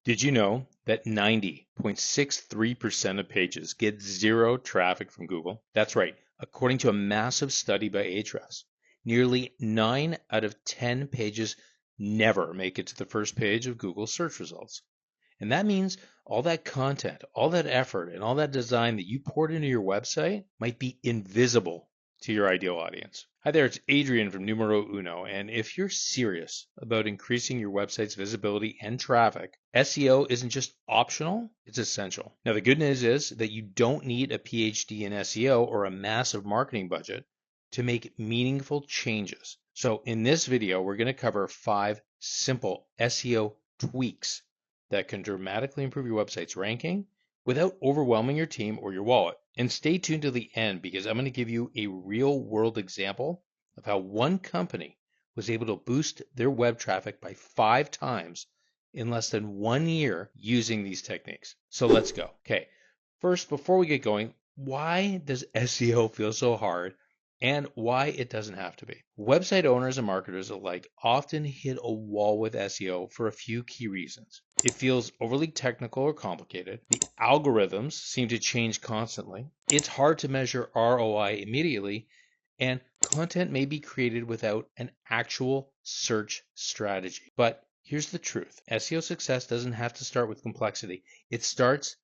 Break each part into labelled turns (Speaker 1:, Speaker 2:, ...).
Speaker 1: Did you know that 90.63% of pages get zero traffic from Google? That's right. According to a massive study by Ahrefs, nearly 9 out of 10 pages never make it to the first page of Google search results. And that means all that content, all that effort, and all that design that you poured into your website might be invisible to your ideal audience. Hi there, it's Adrian from Numero Uno. And if you're serious about increasing your website's visibility and traffic, SEO isn't just optional, it's essential. Now, the good news is that you don't need a PhD in SEO or a massive marketing budget to make meaningful changes. So in this video, we're going to cover 5 simple SEO tweaks that can dramatically improve your website's ranking without overwhelming your team or your wallet. And stay tuned to the end because I'm going to give you a real world example of how one company was able to boost their web traffic by 5 times in less than 1 year using these techniques. So let's go. Okay, first, before we get going, why does SEO feel so hard and why it doesn't have to be? Website owners and marketers alike often hit a wall with SEO for a few key reasons. It feels overly technical or complicated. The algorithms seem to change constantly. It's hard to measure ROI immediately, and content may be created without an actual search strategy. But here's the truth. SEO success doesn't have to start with complexity. It starts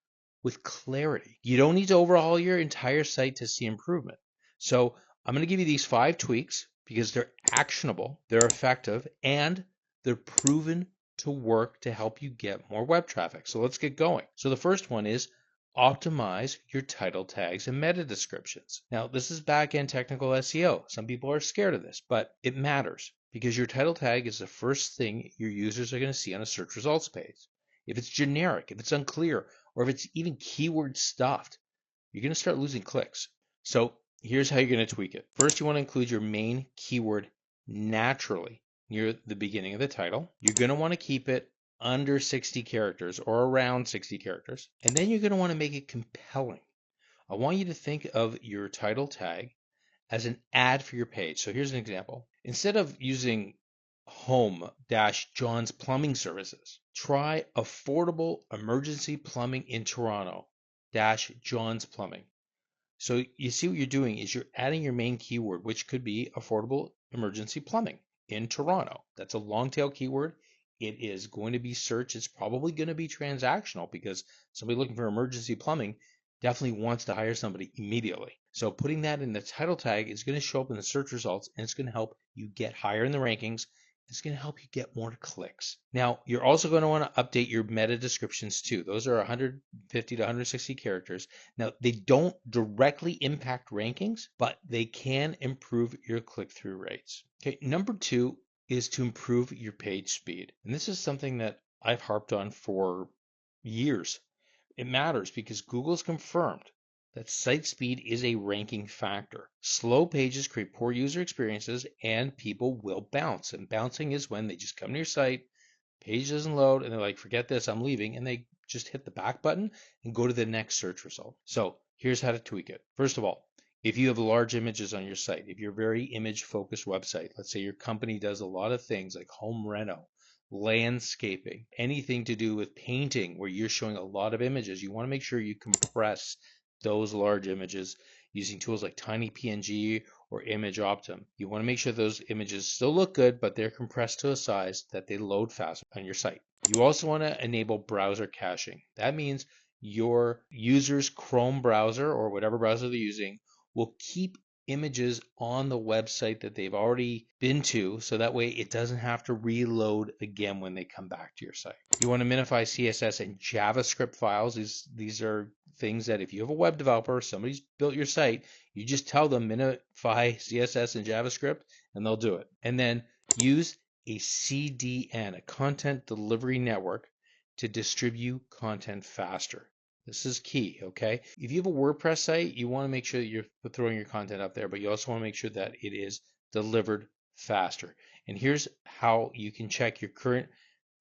Speaker 1: with clarity. You don't need to overhaul your entire site to see improvement. So I'm going to give you these 5 tweaks because they're actionable, they're effective, and they're proven to work to help you get more web traffic. So let's get going. So the first one is optimize your title tags and meta descriptions. Now, this is back-end technical SEO. Some people are scared of this, but it matters because your title tag is the first thing your users are going to see on a search results page. If it's generic, if it's unclear, or if it's even keyword stuffed, you're going to start losing clicks. So here's how you're going to tweak it. First, you want to include your main keyword naturally near the beginning of the title. You're going to want to keep it under 60 characters or around 60 characters. And then you're going to want to make it compelling. I want you to think of your title tag as an ad for your page. So here's an example. Instead of using home-John's plumbing services, try affordable emergency plumbing in Toronto-John's plumbing. So you see what you're doing is you're adding your main keyword, which could be affordable emergency plumbing in Toronto. That's a long tail keyword. It is going to be searched. It's probably going to be transactional because somebody looking for emergency plumbing definitely wants to hire somebody immediately. So putting that in the title tag is going to show up in the search results and it's going to help you get higher in the rankings. It's going to help you get more clicks. Now, you're also going to want to update your meta descriptions too. Those are 150 to 160 characters. Now, they don't directly impact rankings, but they can improve your click-through rates. Okay, number 2 is to improve your page speed. And this is something that I've harped on for years. It matters because Google's confirmed that site speed is a ranking factor. Slow pages create poor user experiences and people will bounce. And bouncing is when they just come to your site, page doesn't load, and they're like, forget this, I'm leaving. And they just hit the back button and go to the next search result. So here's how to tweak it. First of all, if you have large images on your site, if you're a very image focused website, let's say your company does a lot of things like home reno, landscaping, anything to do with painting where you're showing a lot of images, you want to make sure you compress those large images using tools like TinyPNG or ImageOptim. You want to make sure those images still look good, but they're compressed to a size that they load fast on your site. You also want to enable browser caching. That means your user's Chrome browser or whatever browser they're using will keep images on the website that they've already been to, so that way it doesn't have to reload again when they come back to your site. You want to minify CSS and JavaScript files. These are things that if you have a web developer, somebody's built your site, you just tell them minify CSS and JavaScript and they'll do it. And then use a CDN, a content delivery network, to distribute content faster. This is key, okay? If you have a WordPress site, you want to make sure that you're throwing your content up there, but you also want to make sure that it is delivered faster. And here's how you can check your current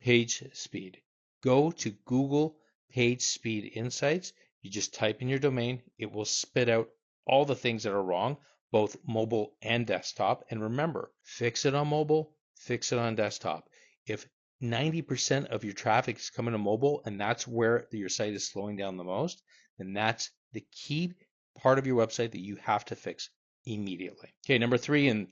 Speaker 1: page speed. Go to Google Page Speed Insights. You just type in your domain. It will spit out all the things that are wrong, both mobile and desktop. And remember, fix it on mobile, fix it on desktop. If 90% of your traffic is coming to mobile and that's where your site is slowing down the most, then that's the key part of your website that you have to fix immediately. Okay, number 3, and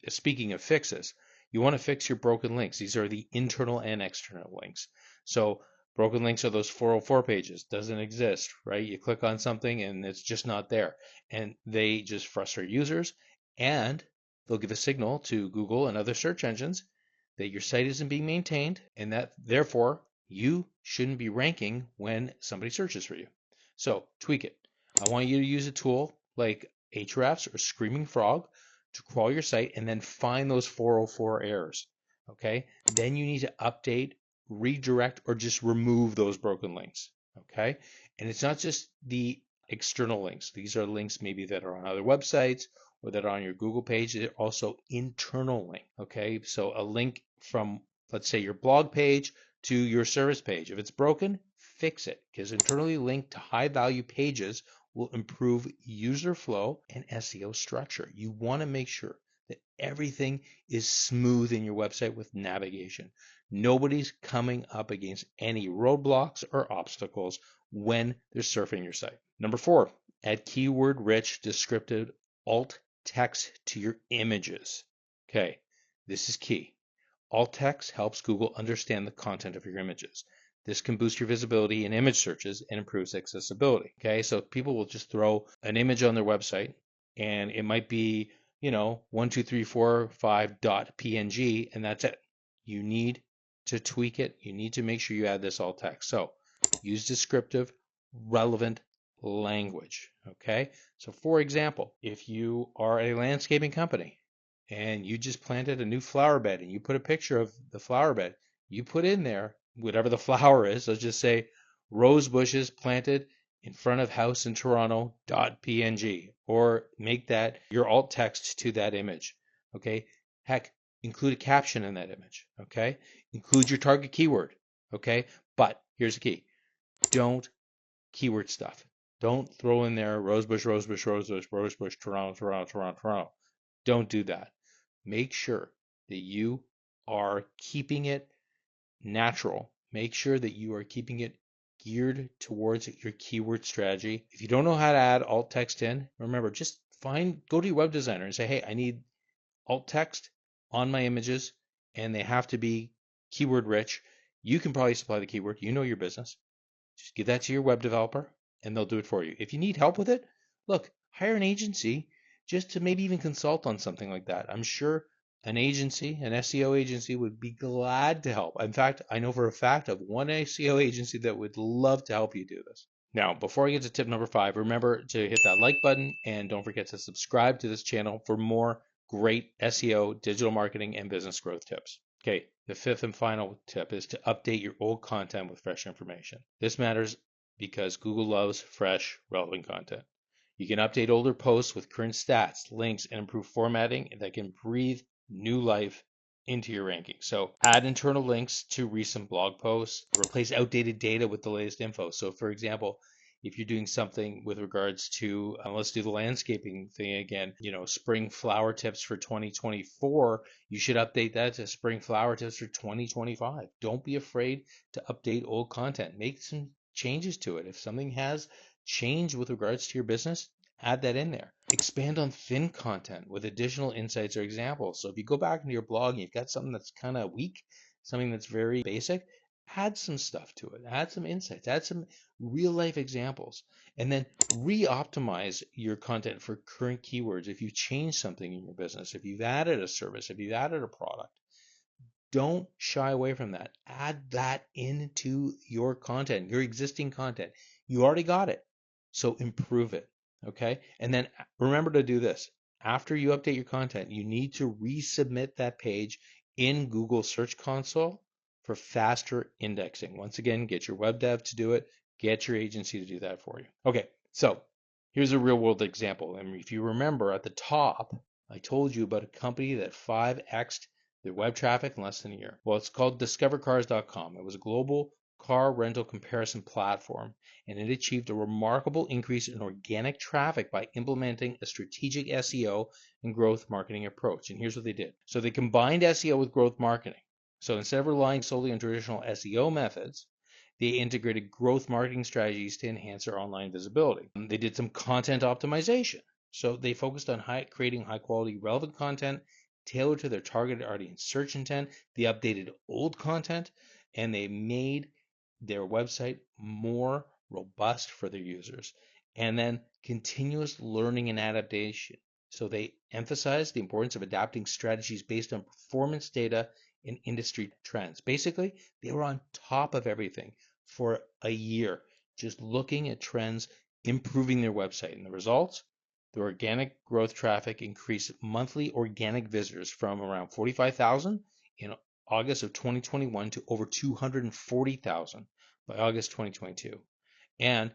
Speaker 1: speaking of fixes, you want to fix your broken links. These are the internal and external links. So broken links are those 404 pages, doesn't exist, right? You click on something and it's just not there. And they just frustrate users, and they'll give a signal to Google and other search engines that your site isn't being maintained and that therefore you shouldn't be ranking when somebody searches for you. So tweak it. I want you to use a tool like Ahrefs or Screaming Frog to crawl your site and then find those 404 errors. Okay, then you need to update, redirect, or just remove those broken links. Okay, and it's not just the external links. These are links maybe that are on other websites or that are on your Google page. They're also internal link. Okay, so a link from, let's say, your blog page to your service page. If it's broken, fix it, because internally linked to high value pages will improve user flow and SEO structure. You want to make sure that everything is smooth in your website with navigation. Nobody's coming up against any roadblocks or obstacles when they're surfing your site. Number 4, add keyword-rich descriptive alt text to your images. Okay, this is key. Alt text helps Google understand the content of your images. This can boost your visibility in image searches and improves accessibility. Okay, so people will just throw an image on their website and it might be, 12345.png and that's it. You need to tweak it. You need to make sure you add this alt text. So use descriptive, relevant language. Okay, so for example, if you are a landscaping company and you just planted a new flower bed and you put a picture of the flower bed, you put in there whatever the flower is. Let's just say rose bushes planted in front of house in Toronto.png, or make that your alt text to that image. Okay, heck, include a caption in that image. Okay, include your target keyword. Okay, but here's the key: don't keyword stuff. Don't throw in there rosebush, rosebush, rosebush, rosebush, Toronto, Toronto, Toronto, Toronto. Don't do that. Make sure that you are keeping it natural. Make sure that you are keeping it geared towards your keyword strategy. If you don't know how to add alt text in, remember, just go to your web designer and say, hey, I need alt text on my images and they have to be keyword rich. You can probably supply the keyword. You know your business. Just give that to your web developer and they'll do it for you. If you need help with it, look, hire an agency just to maybe even consult on something like that. I'm sure an SEO agency would be glad to help. In fact, I know for a fact of one SEO agency that would love to help you do this. Now, before I get to tip number 5, remember to hit that like button and don't forget to subscribe to this channel for more great SEO, digital marketing, and business growth tips. Okay, the 5th and final tip is to update your old content with fresh information. This matters because Google loves fresh, relevant content. You can update older posts with current stats, links, and improve formatting that can breathe new life into your ranking. So add internal links to recent blog posts, replace outdated data with the latest info. So for example, if you're doing something with regards to, let's do the landscaping thing again, spring flower tips for 2024, you should update that to spring flower tips for 2025. Don't be afraid to update old content. Make some changes to it. If something has changed with regards to your business, add that in there. Expand on thin content with additional insights or examples. So if you go back into your blog and you've got something that's kind of weak, something that's very basic, add some stuff to it. Add some insights. Add some real life examples. And then re-optimize your content for current keywords. If you change something in your business, if you've added a service, if you've added a product, don't shy away from that. Add that into your content, your existing content. You already got it, so improve it. Okay, and then remember to do this. After you update your content, you need to resubmit that page in Google Search Console for faster indexing. Once again, get your web dev to do it. Get your agency to do that for you. Okay, so here's a real world example. And if you remember at the top, I told you about a company that 5x'd their web traffic in less than a year. Well, it's called discovercars.com. It was a global car rental comparison platform, and it achieved a remarkable increase in organic traffic by implementing a strategic SEO and growth marketing approach. And here's what they did. So they combined SEO with growth marketing. So instead of relying solely on traditional SEO methods, they integrated growth marketing strategies to enhance their online visibility. They did some content optimization. So they focused on creating high quality, relevant content tailored to their targeted audience search intent. They updated old content and they made their website more robust for their users. And then continuous learning and adaptation. So they emphasized the importance of adapting strategies based on performance data and industry trends. Basically, they were on top of everything for a year, just looking at trends, improving their website. And the results? The organic growth traffic increased monthly organic visitors from around 45,000 in August of 2021 to over 240,000 by August 2022. And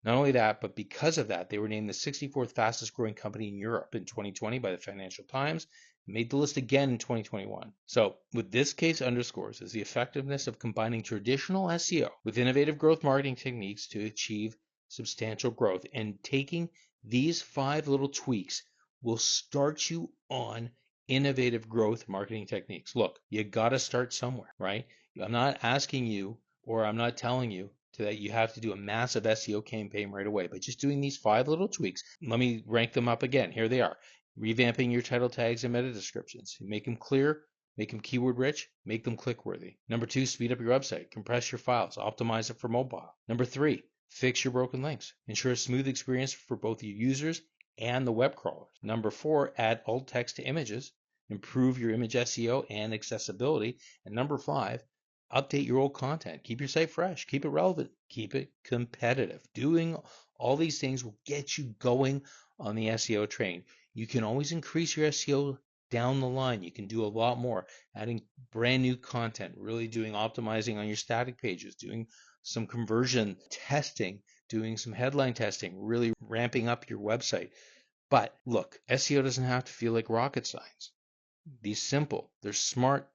Speaker 1: not only that, but because of that, they were named the 64th fastest growing company in Europe in 2020 by the Financial Times, and made the list again in 2021. So what this case underscores is the effectiveness of combining traditional SEO with innovative growth marketing techniques to achieve substantial growth. And taking these 5 little tweaks will start you on innovative growth marketing techniques. Look, you got to start somewhere, right? I'm not asking you, or I'm not telling you that you have to do a massive SEO campaign right away, but just doing these 5 little tweaks. Let me rank them up again. Here they are. Revamping your title tags and meta descriptions. Make them clear, make them keyword rich, make them click worthy. Number 2, speed up your website. Compress your files. Optimize it for mobile. Number 3, fix your broken links. Ensure a smooth experience for both your users and the web crawlers. Number 4, add alt text to images. Improve your image SEO and accessibility. And number 5, update your old content. Keep your site fresh. Keep it relevant. Keep it competitive. Doing all these things will get you going on the SEO train. You can always increase your SEO down the line. You can do a lot more, adding brand new content, really doing optimizing on your static pages, doing some conversion testing, doing some headline testing, really ramping up your website. But look, SEO doesn't have to feel like rocket science. These simple, they're smart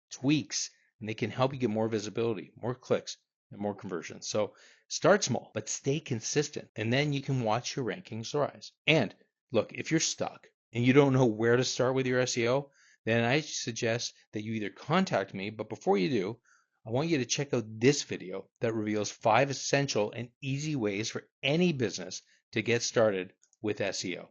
Speaker 1: tweaks, and they can help you get more visibility, more clicks, and more conversions. So start small, but stay consistent, and then you can watch your rankings rise. And look, if you're stuck and you don't know where to start with your SEO, then I suggest that you either contact me, but before you do, I want you to check out this video that reveals 5 essential and easy ways for any business to get started with SEO.